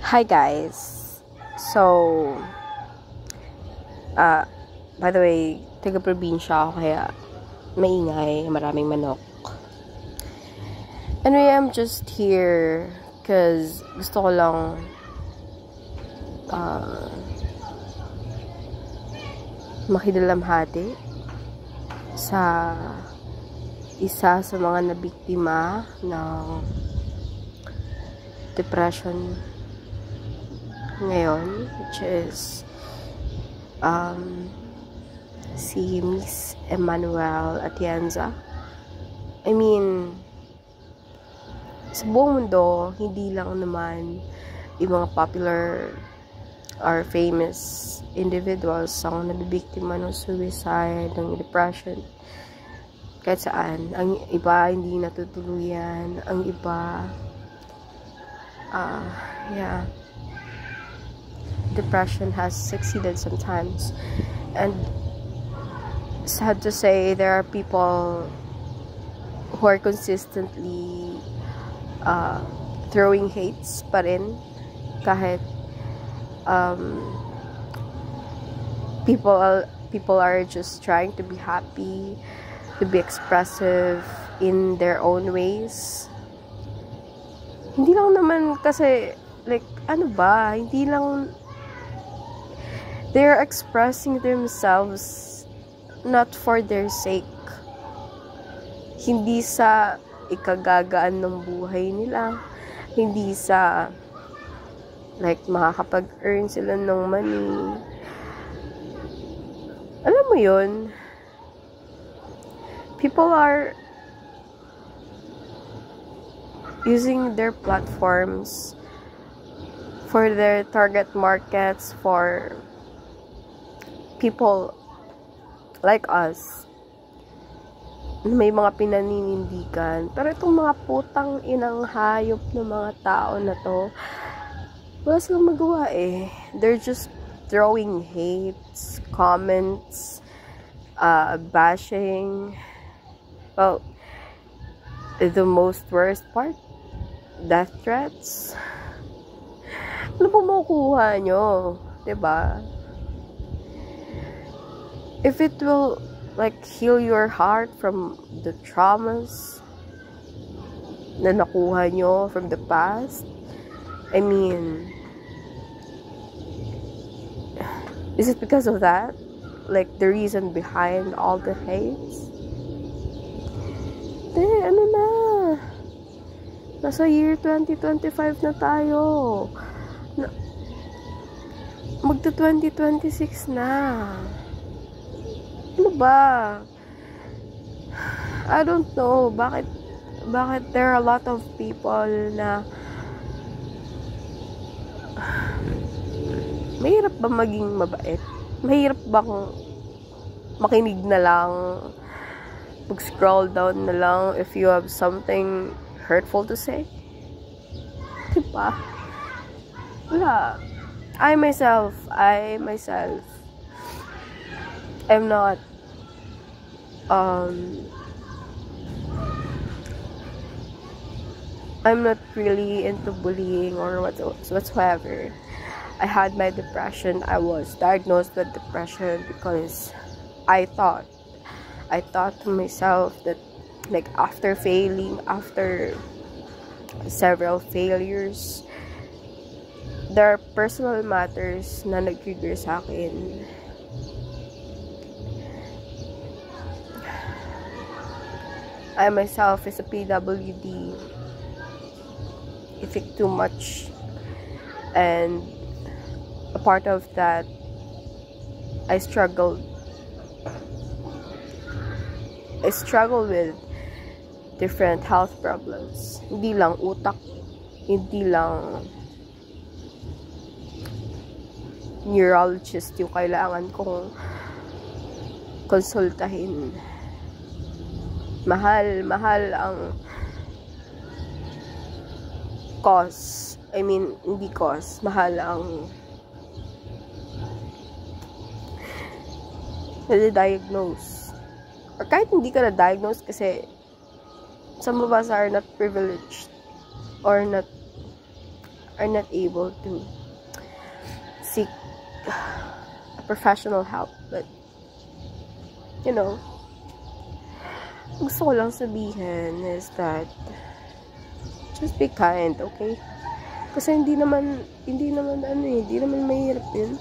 Hi guys. So, by the way, taga-probinsya ako kaya maingay, maraming manok. Anyway, I'm just here because gusto ko lang makidalamhati sa isa sa mga nabiktima ng depression ngayon, which is si Miss Emmanuel Atienza. I mean, sa buong mundo, hindi lang naman yung mga popular or famous individuals ang nabibiktima ng suicide, ng depression. Kahit saan. Ang iba hindi natutuluyan. Ang iba depression has succeeded sometimes. And sad to say, there are people who are consistently throwing hates pa rin kahit people are just trying to be happy, to be expressive in their own ways. Hindi lang naman kasi, like, ano ba, hindi lang, they're expressing themselves not for their sake. Hindi sa ikagagaan ng buhay nila. Hindi sa, like, makakapag-earn sila ng money. Alam mo yun? People are using their platforms for their target markets, for people like us na may mga pinaninindigan. Pero itong mga putang inang hayop ng mga tao na to, wala silang magawa eh. They're just throwing hates, comments, bashing. Well, the most worst part, death threats. Ano po makukuha nyo? Diba? If it will, like, heal your heart from the traumas na nakuha nyo from the past, I mean, is it because of that? Like, the reason behind all the hates? Ano na? Nasa year 2025 na tayo. Magta 2026 na. Ano ba? I don't know. Bakit there are a lot of people na mahirap ba maging mabait? Mahirap bang makinig na lang, mag-scroll down na lang if you have something hurtful to say? Diba? Wala. I myself, I'm not I'm not really into bullying or whatsoever. I had my depression. I was diagnosed with depression because I thought to myself that, like, after several failures, there are personal matters na nag-trigger sa akin. I myself is a PWD. I think too much, and a part of that, I struggle with different health problems. Hindi lang utak, hindi lang neurologist yung kailangan kong konsultahin. Mahal ang cost. I mean, hindi cost. Mahal ang na-diagnose. Or kahit hindi ka na-diagnose kasi some of us are not privileged or not are not able to seek professional help. But gusto ko lang sabihin is that just be kind, okay? Kasi hindi naman mahirap yun.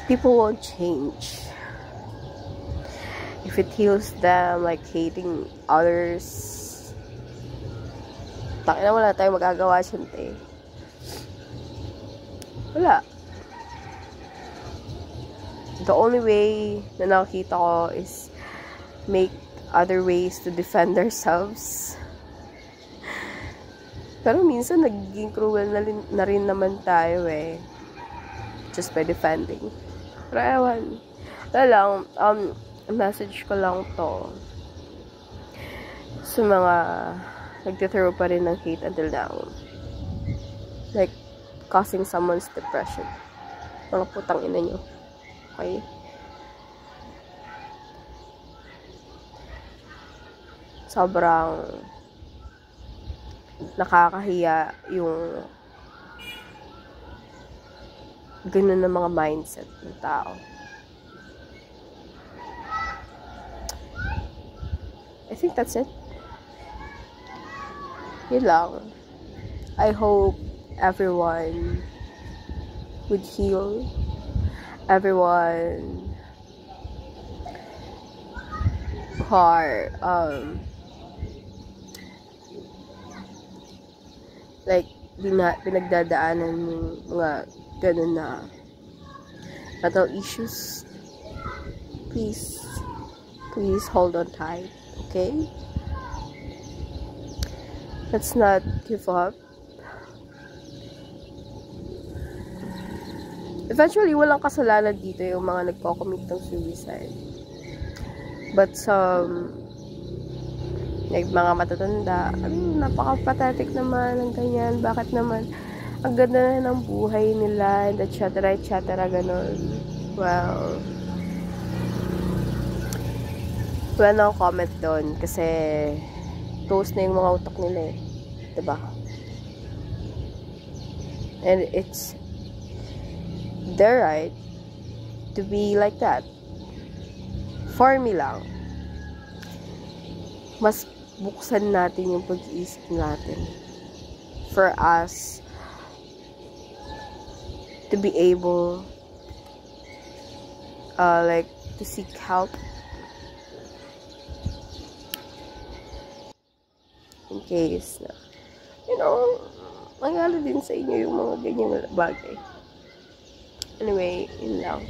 People won't change if it heals them like hating others. Takina, wala tayong magagawa siya, wala. The only way na nakikita ko is make other ways to defend ourselves. Pero minsan nagiging cruel na rin naman tayo just by defending. Pero ewan. Wala lang, message ko lang to sa mga nagtithrow pa rin ng hate until now. Like, causing someone's depression. Mga putang ina nyo. Okay? Sobrang nakakahiya yung ganun na mga mindset ng tao. I think that's it. Yun lang. I hope everyone would heal. Everyone who are like pinagdadaanan ng mga ganun na mental issues, please hold on tight, okay? Let's not give up. Eventually, walang kasalanan dito yung mga nagko-commit ng suicide. But some, like mga matatanda, napaka-pathetic naman ng ganyan. Bakit naman? Ang ganda na ng buhay nila, and etc. Ganon. Well, wala na akong comment doon kasi toast na yung mga utak nila diba? And it's their right to be like that. For me lang, mas buksan natin yung pag-iisip natin for us to be able like to seek help in case na mangyari din sa inyo yung mga ganyang bagay. Anyway, yun lang.